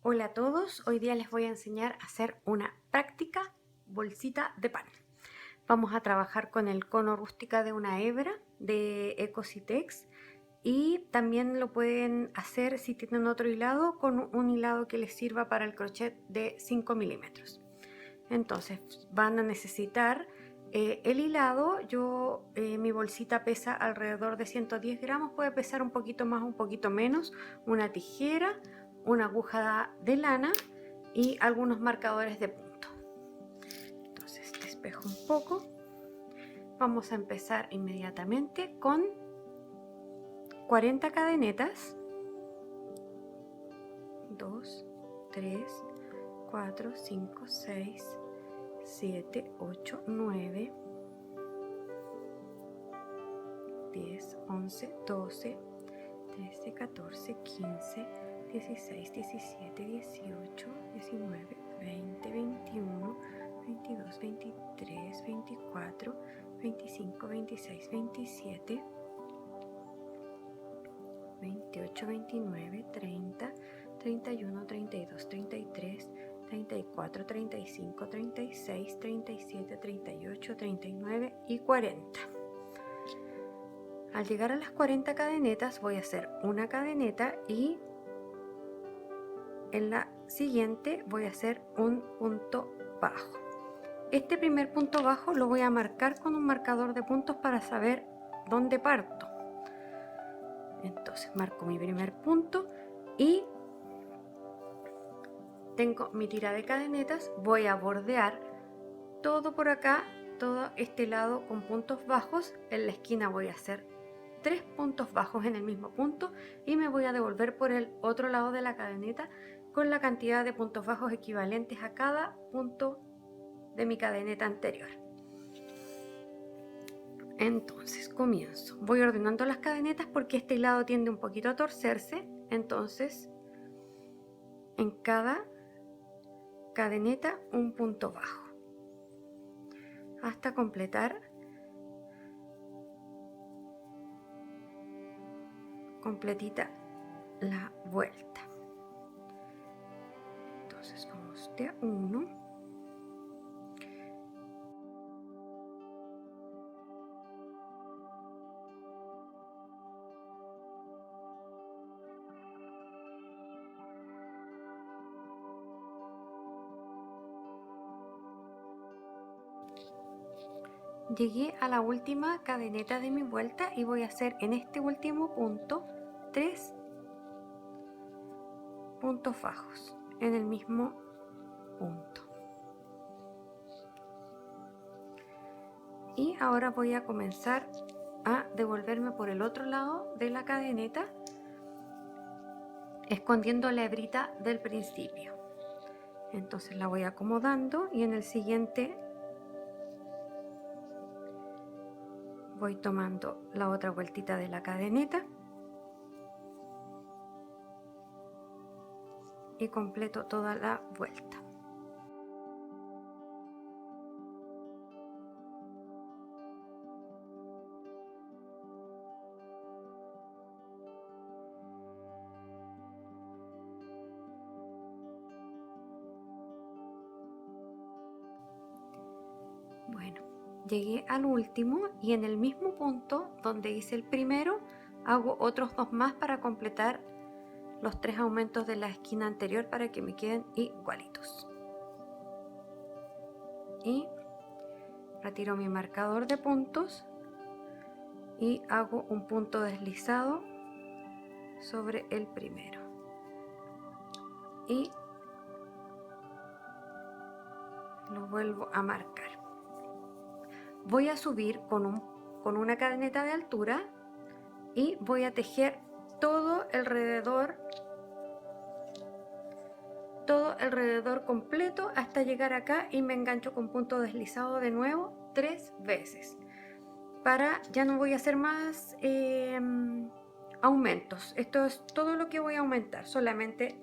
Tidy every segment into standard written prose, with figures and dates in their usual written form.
Hola a todos, hoy día les voy a enseñar a hacer una práctica bolsita de pan. Vamos a trabajar con el cono rústica de una hebra de Ecositex y también lo pueden hacer si tienen otro hilado con un hilado que les sirva para el crochet de 5 milímetros. Entonces van a necesitar el hilado. Mi bolsita pesa alrededor de 110 gramos, puede pesar un poquito más, un poquito menos, una tijera, una aguja de lana y algunos marcadores de punto. Entonces despejo un poco. Vamos a empezar inmediatamente con 40 cadenetas. 2, 3, 4, 5, 6, 7, 8, 9, 10, 11, 12, 13, 14, 15, 16, 17, 18, 19, 20, 21, 22, 23, 24, 25, 26, 27, 28, 29, 30, 31, 32, 33, 34, 35, 36, 37, 38, 39 y 40. Al llegar a las 40 cadenetas voy a hacer una cadeneta y en la siguiente voy a hacer un punto bajo. Este primer punto bajo lo voy a marcar con un marcador de puntos para saber dónde parto. Entonces marco mi primer punto y tengo mi tira de cadenetas. Voy a bordear todo por acá, todo este lado con puntos bajos. En la esquina voy a hacer 3 puntos bajos en el mismo punto y me voy a devolver por el otro lado de la cadeneta con la cantidad de puntos bajos equivalentes a cada punto de mi cadeneta anterior. Entonces comienzo, voy ordenando las cadenetas porque este lado tiende un poquito a torcerse. Entonces en cada cadeneta un punto bajo hasta completar completita la vuelta. Entonces vamos de a uno, llegué a la última cadeneta de mi vuelta y voy a hacer en este último punto 3 puntos bajos en el mismo punto. Y ahora voy a comenzar a devolverme por el otro lado de la cadeneta, escondiendo la hebrita del principio. Entonces la voy acomodando y en el siguiente voy tomando la otra vueltita de la cadeneta y completo toda la vuelta. Bueno, llegué al último y en el mismo punto donde hice el primero hago otros 2 más para completar los 3 aumentos de la esquina anterior para que me queden igualitos. Y retiro mi marcador de puntos y hago un punto deslizado sobre el primero y lo vuelvo a marcar. Voy a subir con una cadeneta de altura y voy a tejer todo alrededor completo hasta llegar acá y me engancho con punto deslizado de nuevo 3 veces. Ya no voy a hacer más aumentos. Esto es todo lo que voy a aumentar, solamente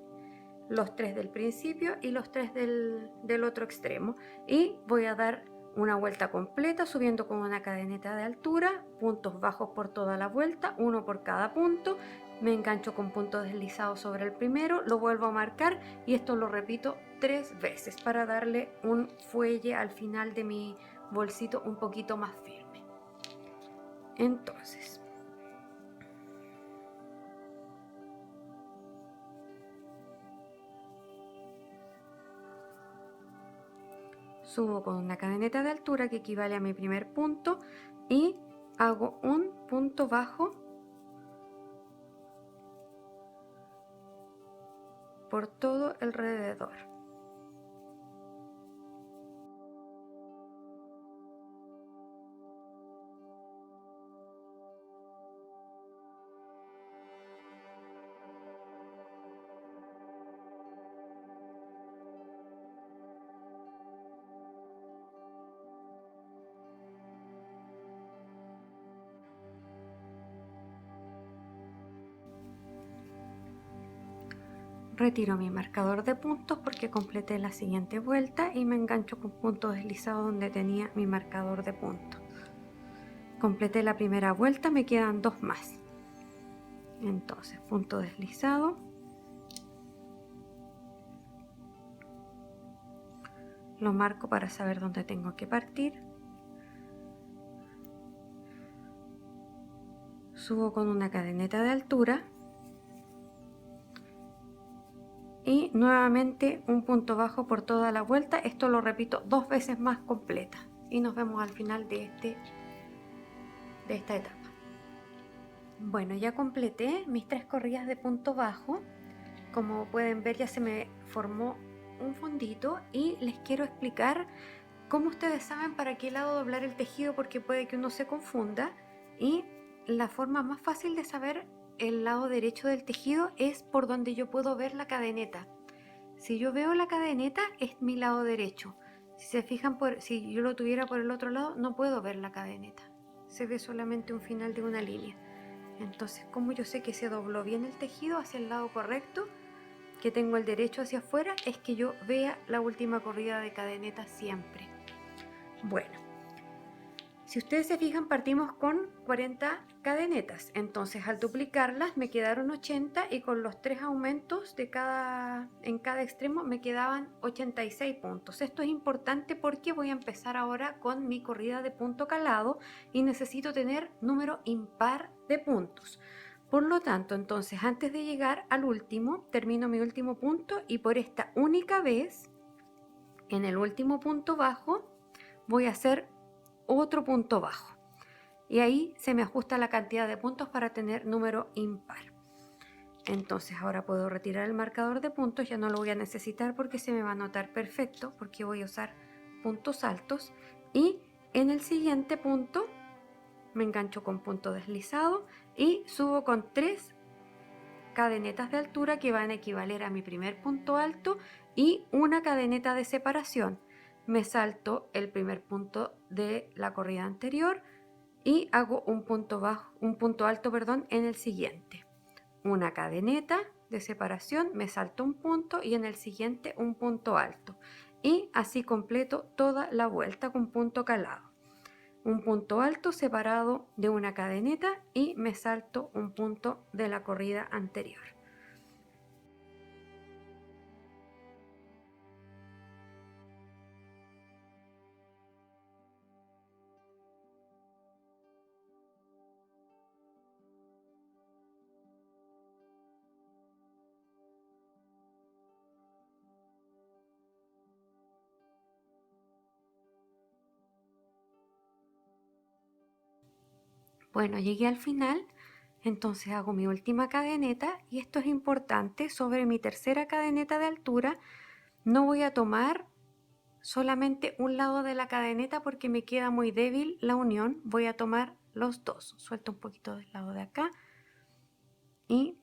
los 3 del principio y los 3 del otro extremo, y voy a dar una vuelta completa subiendo con una cadeneta de altura, puntos bajos por toda la vuelta, uno por cada punto, me engancho con punto deslizado sobre el primero, lo vuelvo a marcar y esto lo repito 3 veces para darle un fuelle al final de mi bolsito un poquito más firme. Entonces subo con una cadeneta de altura que equivale a mi primer punto y hago un punto bajo por todo alrededor. Retiro mi marcador de puntos porque completé la siguiente vuelta y me engancho con punto deslizado donde tenía mi marcador de puntos. Completé la primera vuelta, me quedan 2 más. Entonces, punto deslizado, lo marco para saber dónde tengo que partir. Subo con una cadeneta de altura y nuevamente un punto bajo por toda la vuelta. Esto lo repito 2 veces más completa y nos vemos al final de esta etapa. Bueno, ya completé mis 3 corridas de punto bajo. Como pueden ver, ya se me formó un fondito y les quiero explicar cómo ustedes saben para qué lado doblar el tejido, porque puede que uno se confunda, y la forma más fácil de saber el lado derecho del tejido es por donde yo puedo ver la cadeneta. Si yo veo la cadeneta es mi lado derecho. Si se fijan, si yo lo tuviera por el otro lado no puedo ver la cadeneta, se ve solamente un final de una línea. Entonces, como yo sé que se dobló bien el tejido hacia el lado correcto, que tengo el derecho hacia afuera, es que yo vea la última corrida de cadeneta siempre. Bueno, si ustedes se fijan, partimos con 40 cadenetas, entonces al duplicarlas me quedaron 80 y con los 3 aumentos en cada extremo me quedaban 86 puntos. Esto es importante porque voy a empezar ahora con mi corrida de punto calado y necesito tener número impar de puntos. Por lo tanto, entonces, antes de llegar al último, termino mi último punto y por esta única vez, en el último punto bajo, voy a hacer otro punto bajo. Y ahí se me ajusta la cantidad de puntos para tener número impar. Entonces, ahora puedo retirar el marcador de puntos, ya no lo voy a necesitar porque se me va a notar perfecto, porque voy a usar puntos altos. Y en el siguiente punto me engancho con punto deslizado y subo con 3 cadenetas de altura que van a equivaler a mi primer punto alto y una cadeneta de separación. Me salto el primer punto de la corrida anterior y hago un punto alto, en el siguiente. Una cadeneta de separación, me salto un punto y en el siguiente un punto alto. Y así completo toda la vuelta con punto calado. Un punto alto separado de una cadeneta y me salto un punto de la corrida anterior. Bueno, llegué al final, entonces hago mi última cadeneta y esto es importante, sobre mi tercera cadeneta de altura no voy a tomar solamente un lado de la cadeneta porque me queda muy débil la unión, voy a tomar los dos. Suelto un poquito del lado de acá y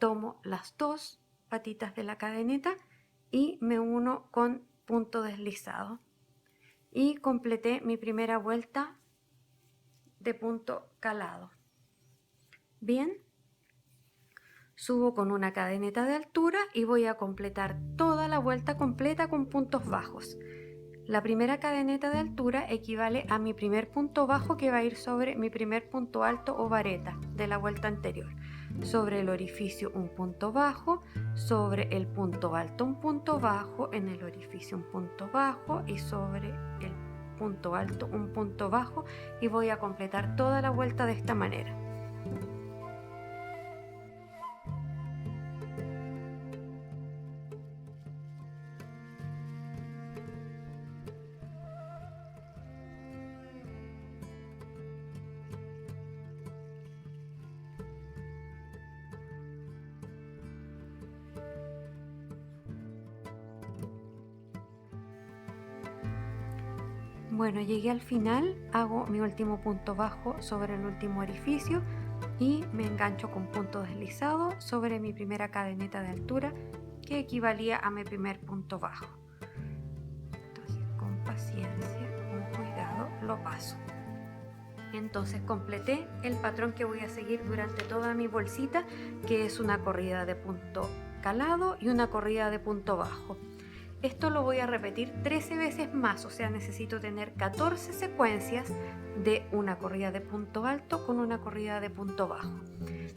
tomo las 2 patitas de la cadeneta y me uno con punto deslizado y completé mi primera vuelta de punto calado. Bien, subo con una cadeneta de altura y voy a completar toda la vuelta completa con puntos bajos. La primera cadeneta de altura equivale a mi primer punto bajo que va a ir sobre mi primer punto alto o vareta de la vuelta anterior. sobre el orificio un punto bajo, sobre el punto alto un punto bajo, en el orificio un punto bajo y sobre el punto alto un punto bajo, y voy a completar toda la vuelta de esta manera. Bueno, llegué al final, hago mi último punto bajo sobre el último orificio y me engancho con punto deslizado sobre mi primera cadeneta de altura, que equivalía a mi primer punto bajo. Entonces, con paciencia, con cuidado, lo paso. Entonces completé el patrón que voy a seguir durante toda mi bolsita, que es una corrida de punto calado y una corrida de punto bajo. Esto lo voy a repetir 13 veces más, o sea, necesito tener 14 secuencias de una corrida de punto alto con una corrida de punto bajo.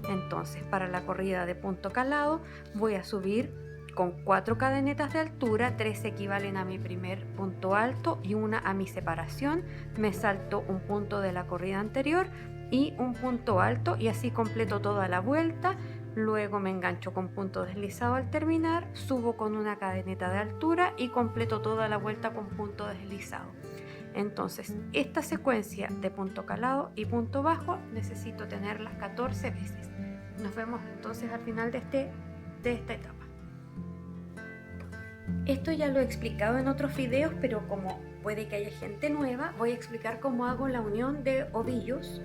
Entonces, para la corrida de punto calado voy a subir con 4 cadenetas de altura, 3 equivalen a mi primer punto alto y una a mi separación. Me salto un punto de la corrida anterior y un punto alto, y así completo toda la vuelta. Luego me engancho con punto deslizado al terminar, subo con una cadeneta de altura y completo toda la vuelta con punto deslizado. Entonces, esta secuencia de punto calado y punto bajo necesito tenerlas 14 veces. Nos vemos entonces al final de esta etapa. Esto ya lo he explicado en otros videos, pero como puede que haya gente nueva, voy a explicar cómo hago la unión de ovillos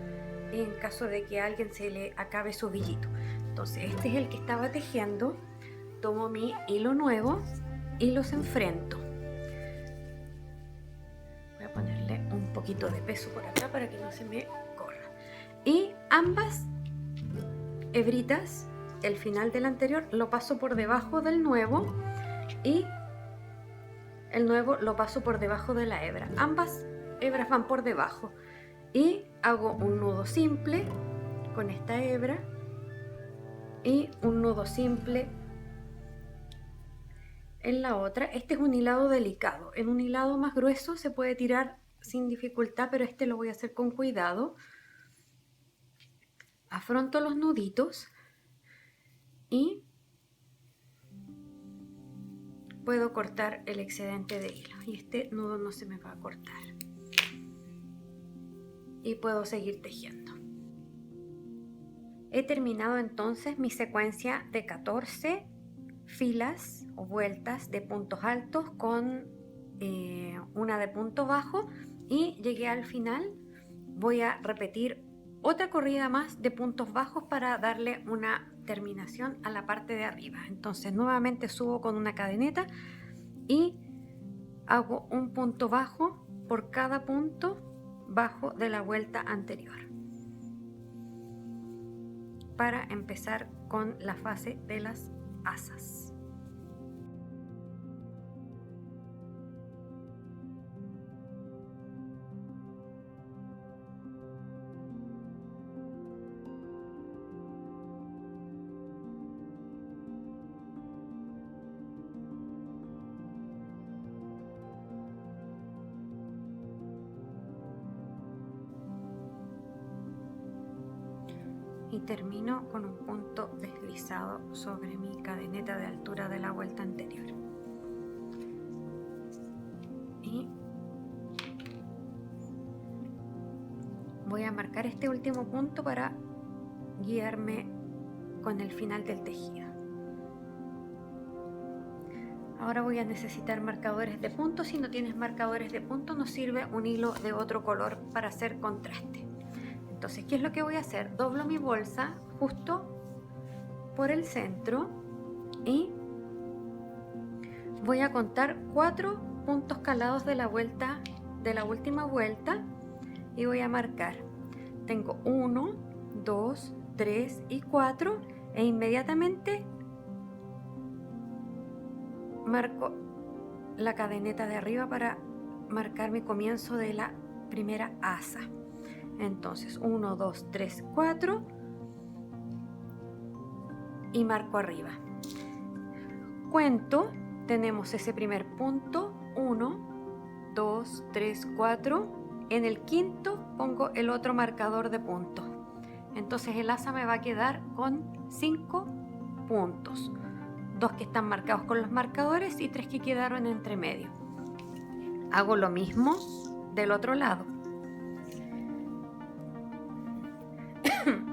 en caso de que a alguien se le acabe su ovillito. Entonces, este es el que estaba tejiendo. Tomo mi hilo nuevo y los enfrento. Voy a ponerle un poquito de peso por acá para que no se me corra. Y ambas hebritas, el final del anterior, lo paso por debajo del nuevo y el nuevo lo paso por debajo de la hebra. Ambas hebras van por debajo y hago un nudo simple con esta hebra y un nudo simple en la otra. Este es un hilado delicado. En un hilado más grueso se puede tirar sin dificultad, pero este lo voy a hacer con cuidado. Afronto los nuditos y puedo cortar el excedente de hilo, y este nudo no se me va a cortar, y puedo seguir tejiendo. He terminado entonces mi secuencia de 14 filas o vueltas de puntos altos con una de punto bajo, y llegué al final. Voy a repetir otra corrida más de puntos bajos para darle una terminación a la parte de arriba. Entonces nuevamente subo con una cadeneta y hago un punto bajo por cada punto bajo de la vuelta anterior para empezar con la fase de las asas. Y termino con un punto deslizado sobre mi cadeneta de altura de la vuelta anterior. Y voy a marcar este último punto para guiarme con el final del tejido. Ahora voy a necesitar marcadores de punto. Si no tienes marcadores de punto, nos sirve un hilo de otro color para hacer contraste. Entonces, ¿qué es lo que voy a hacer? Doblo mi bolsa justo por el centro y voy a contar 4 puntos calados de la vuelta, de la última vuelta, y voy a marcar. Tengo 1, 2, 3 y 4, e inmediatamente marco la cadeneta de arriba para marcar mi comienzo de la primera asa. Entonces 1, 2, 3, 4, y marco arriba. Cuento, tenemos ese primer punto, 1, 2, 3, 4. En el quinto pongo el otro marcador de puntos. Entonces el asa me va a quedar con 5 puntos. 2 que están marcados con los marcadores y 3 que quedaron entre medio. Hago lo mismo del otro lado.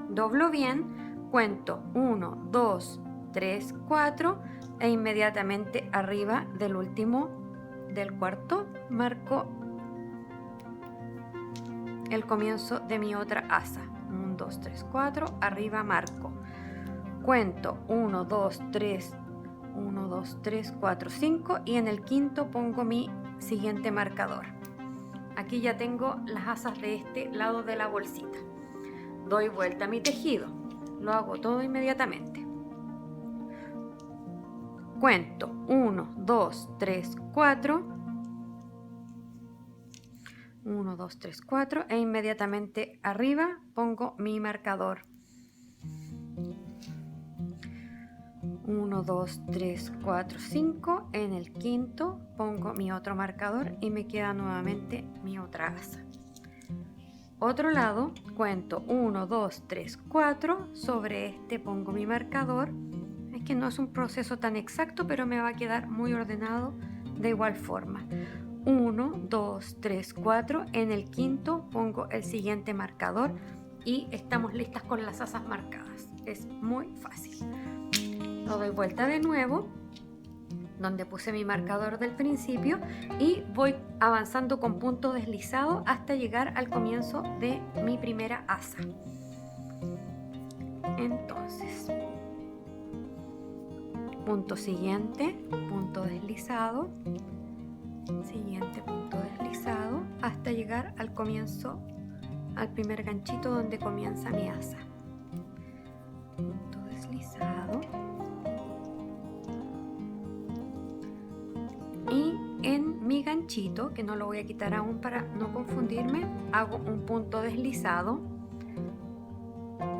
Doblo bien, cuento 1, 2, 3, 4 e inmediatamente arriba del último del cuarto marco el comienzo de mi otra asa. 1, 2, 3, 4, arriba marco. Cuento 1, 2, 3, 1, 2, 3, 4, 5 y en el quinto pongo mi siguiente marcador. Aquí ya tengo las asas de este lado de la bolsita. Doy vuelta a mi tejido. Lo hago todo inmediatamente. Cuento 1, 2, 3, 4. 1, 2, 3, 4 e inmediatamente arriba pongo mi marcador. 1, 2, 3, 4, 5. En el quinto pongo mi otro marcador y me queda nuevamente mi otra asa. Otro lado, cuento 1, 2, 3, 4. Sobre este pongo mi marcador. Es que no es un proceso tan exacto, pero me va a quedar muy ordenado de igual forma. 1, 2, 3, 4. En el quinto pongo el siguiente marcador y estamos listas con las asas marcadas. Es muy fácil. Lo doy vuelta de nuevo, donde puse mi marcador del principio, y voy avanzando con punto deslizado hasta llegar al comienzo de mi primera asa. Entonces, punto siguiente, punto deslizado, siguiente punto deslizado, hasta llegar al comienzo, al primer ganchito donde comienza mi asa. Punto deslizado. Y en mi ganchito, que no lo voy a quitar aún para no confundirme, hago un punto deslizado,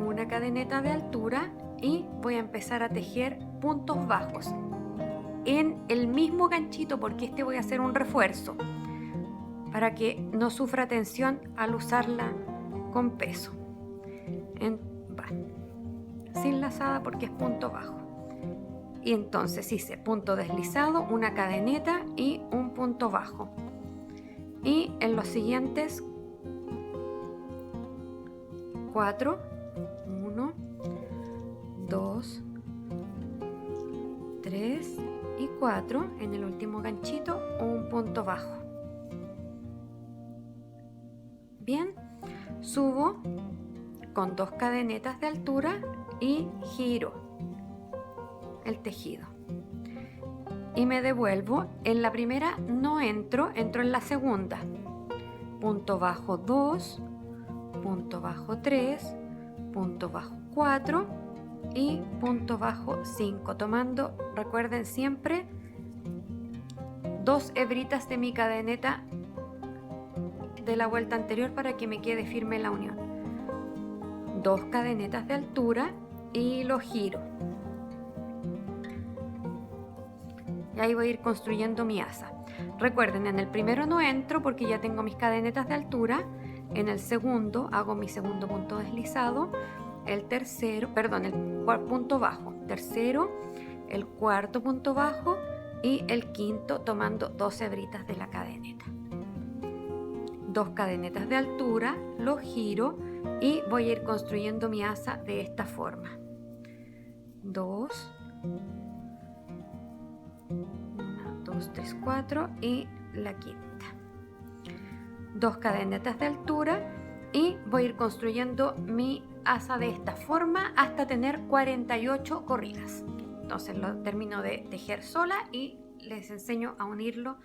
una cadeneta de altura y voy a empezar a tejer puntos bajos en el mismo ganchito, porque este voy a hacer un refuerzo para que no sufra tensión al usarla con peso. Sin lazada porque es punto bajo. Y entonces hice punto deslizado, una cadeneta y un punto bajo. Y en los siguientes 4, 1, 2, 3 y 4, en el último ganchito un punto bajo. Bien, subo con 2 cadenetas de altura y giro el tejido y me devuelvo. En la primera no entro en la segunda. Punto bajo 2, punto bajo 3, punto bajo 4 y punto bajo 5, tomando, recuerden siempre, 2 hebritas de mi cadeneta de la vuelta anterior para que me quede firme la unión. 2 cadenetas de altura y lo giro. Y ahí voy a ir construyendo mi asa. Recuerden, en el primero no entro porque ya tengo mis cadenetas de altura. En el segundo hago mi segundo punto deslizado, el tercero, perdón, el punto bajo, tercero, el cuarto punto bajo y el quinto, tomando 2 hebritas de la cadeneta. 2 cadenetas de altura, lo giro y voy a ir construyendo mi asa de esta forma. 2, 1, 2, 3, 4 y la quinta. 2 cadenetas de altura y voy a ir construyendo mi asa de esta forma hasta tener 48 corridas. Entonces lo termino de tejer sola y les enseño a unirlo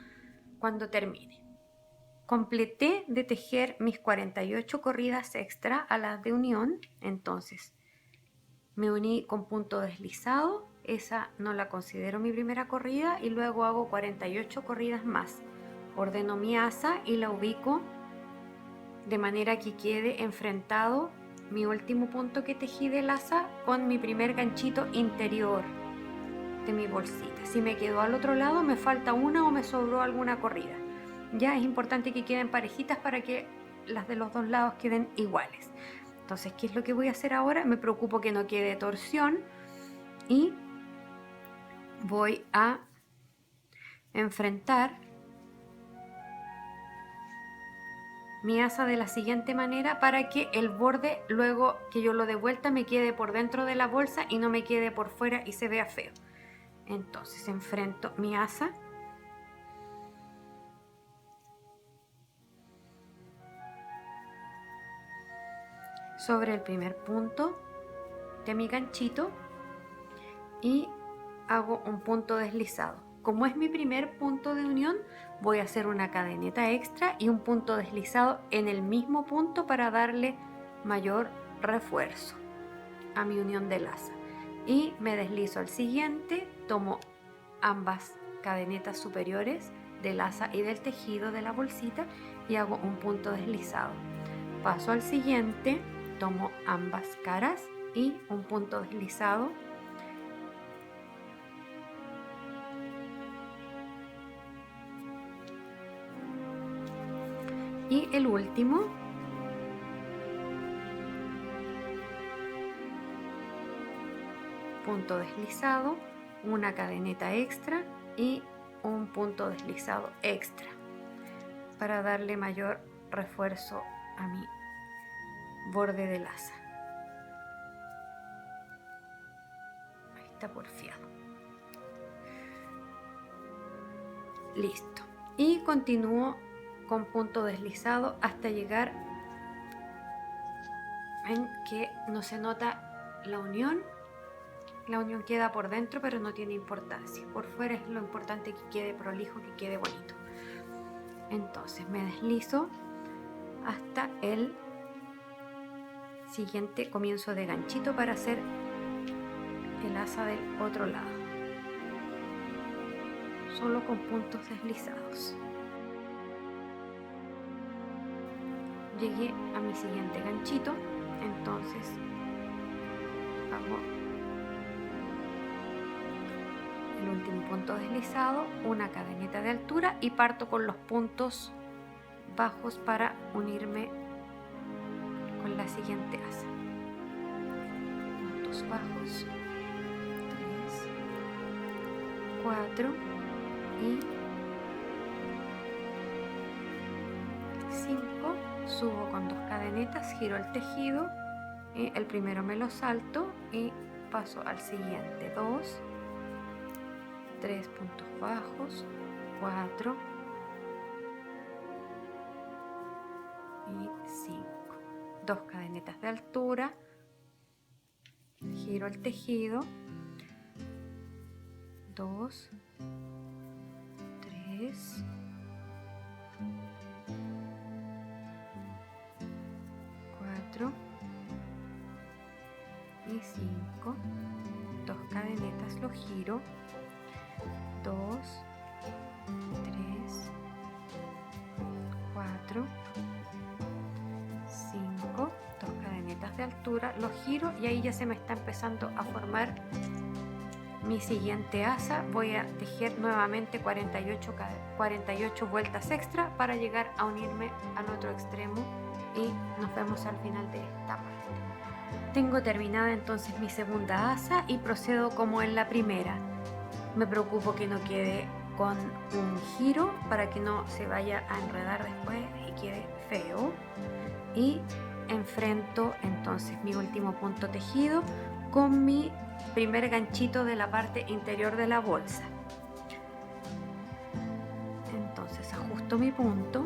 cuando termine. Completé de tejer mis 48 corridas extra a las de unión. Entonces me uní con punto deslizado, esa no la considero mi primera corrida, y luego hago 48 corridas más. Ordeno mi asa y la ubico de manera que quede enfrentado mi último punto que tejí de laza con mi primer ganchito interior de mi bolsita. Si me quedó al otro lado, me falta una o me sobró alguna corrida. Ya es importante que queden parejitas para que las de los dos lados queden iguales. Entonces, ¿qué es lo que voy a hacer ahora? Me preocupo que no quede torsión y voy a enfrentar mi asa de la siguiente manera para que el borde, luego que yo lo dé vuelta, me quede por dentro de la bolsa y no me quede por fuera y se vea feo. Entonces enfrento mi asa sobre el primer punto de mi ganchito y hago un punto deslizado. Como es mi primer punto de unión, voy a hacer una cadeneta extra y un punto deslizado en el mismo punto para darle mayor refuerzo a mi unión de laza. Y me deslizo al siguiente, tomo ambas cadenetas superiores de laza y del tejido de la bolsita y hago un punto deslizado. Paso al siguiente, tomo ambas caras y un punto deslizado. Y el último, punto deslizado, una cadeneta extra y un punto deslizado extra para darle mayor refuerzo a mi borde de laza. Ahí está porfiado. Listo. Y continúo con punto deslizado hasta llegar en que no se nota la unión. La unión queda por dentro, pero no tiene importancia. Por fuera es lo importante, que quede prolijo, que quede bonito. Entonces me deslizo hasta el siguiente comienzo de ganchito para hacer el asa del otro lado, solo con puntos deslizados. Llegué a mi siguiente ganchito, entonces hago el último punto deslizado, una cadeneta de altura y parto con los puntos bajos para unirme con la siguiente asa. Puntos bajos, 3, 4 y 5. Subo con 2 cadenetas, giro el tejido y el primero me lo salto y paso al siguiente. 2, 3 puntos bajos, 4 y 5. 2 cadenetas de altura, giro el tejido, 2, 3, 4 y 5. 2 cadenetas, lo giro, 2, 3, 4, 5, 2 cadenetas de altura, lo giro y ahí ya se me está empezando a formar mi siguiente asa. Voy a tejer nuevamente 48 vueltas extra para llegar a unirme al otro extremo y nos vemos al final de esta parte. Tengo terminada entonces mi segunda asa y procedo como en la primera. Me preocupo que no quede con un giro para que no se vaya a enredar después y quede feo. Y enfrento entonces mi último punto tejido con mi primer ganchito de la parte interior de la bolsa. Entonces ajusto mi punto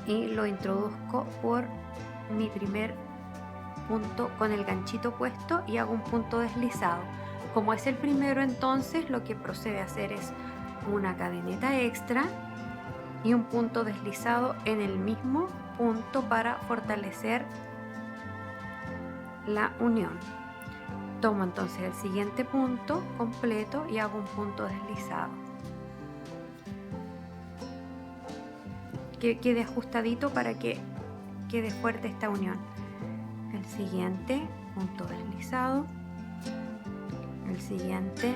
y lo introduzco por mi primer punto con el ganchito puesto y hago un punto deslizado. Como es el primero, entonces lo que procede a hacer es una cadeneta extra y un punto deslizado en el mismo punto para fortalecer la unión. Tomo entonces el siguiente punto completo y hago un punto deslizado. que quede ajustadito para que quede fuerte esta unión. El siguiente punto deslizado, el siguiente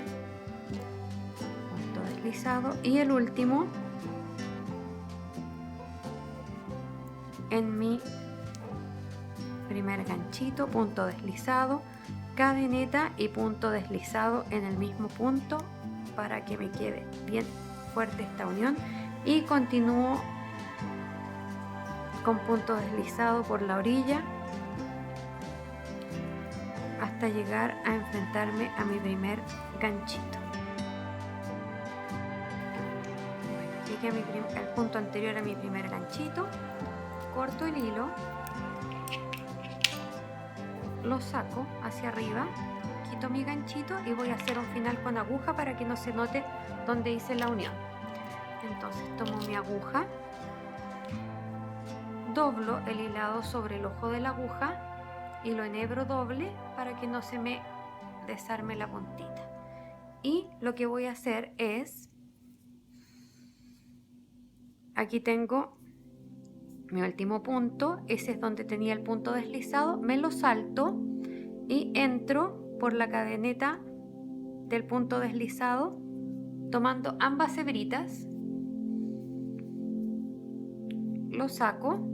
punto deslizado y el último en mi primer ganchito, punto deslizado, cadeneta y punto deslizado en el mismo punto para que me quede bien fuerte esta unión, y continúo con punto deslizado por la orilla hasta llegar a enfrentarme a mi primer ganchito. Bueno, llegué al punto anterior a mi primer ganchito, corto el hilo, lo saco hacia arriba, quito mi ganchito y voy a hacer un final con aguja para que no se note donde hice la unión. Entonces tomo mi aguja, doblo el hilado sobre el ojo de la aguja y lo enhebro doble para que no se me desarme la puntita. Y lo que voy a hacer es, aquí tengo mi último punto, ese es donde tenía el punto deslizado, me lo salto y entro por la cadeneta del punto deslizado tomando ambas hebritas, lo saco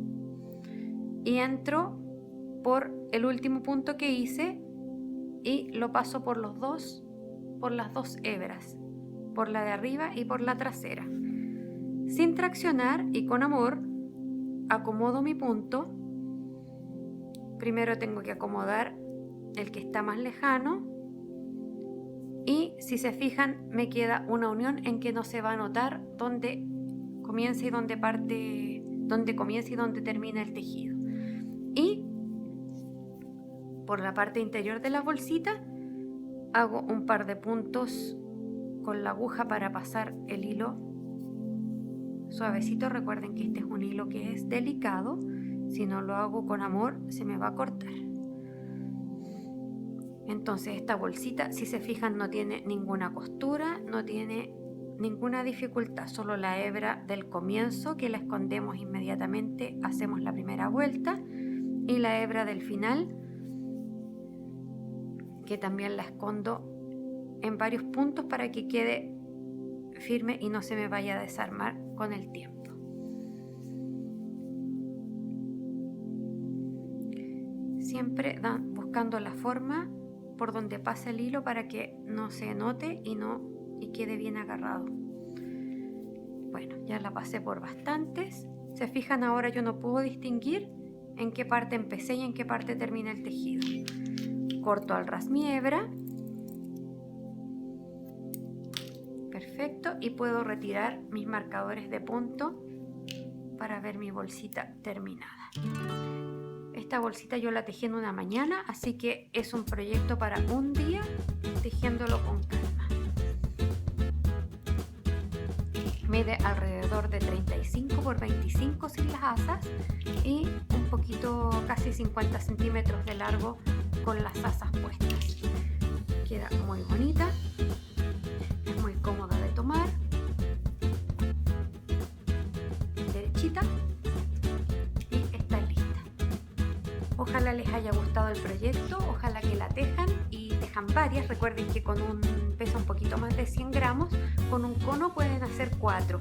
y entro por el último punto que hice y lo paso por las dos hebras, por la de arriba y por la trasera. Sin traccionar y con amor acomodo mi punto. Primero tengo que acomodar el que está más lejano y si se fijan me queda una unión en que no se va a notar dónde comienza y dónde comienza y dónde termina el tejido. Y por la parte interior de la bolsita hago un par de puntos con la aguja para pasar el hilo suavecito. Recuerden que este es un hilo que es delicado, si no lo hago con amor se me va a cortar. Entonces esta bolsita, si se fijan, no tiene ninguna costura, no tiene ninguna dificultad, solo la hebra del comienzo que la escondemos inmediatamente, hacemos la primera vuelta, y la hebra del final que también la escondo en varios puntos para que quede firme y no se me vaya a desarmar con el tiempo. Siempre buscando la forma por donde pasa el hilo para que no se note y quede bien agarrado. Bueno, ya la pasé por bastantes. Se fijan, ahora yo no puedo distinguir en qué parte empecé y en qué parte termina el tejido. Corto al ras mi hebra. Perfecto, y puedo retirar mis marcadores de punto para ver mi bolsita terminada. Esta bolsita yo la tejí en una mañana, así que es un proyecto para un día tejiéndolo con calma. Mide alrededor de 35 por 25 sin las asas y un poquito, casi 50 centímetros de largo con las asas puestas. Queda muy bonita, es muy cómoda de tomar, derechita, y está lista. Ojalá les haya gustado el proyecto, ojalá que la tejan y tejan varias. Recuerden que con un peso un poquito más de 100 gramos, con un cono pueden hacer 4.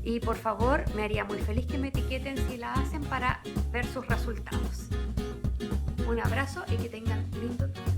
Y por favor, me haría muy feliz que me etiqueten si la hacen para ver sus resultados. Un abrazo y que tengan lindo día.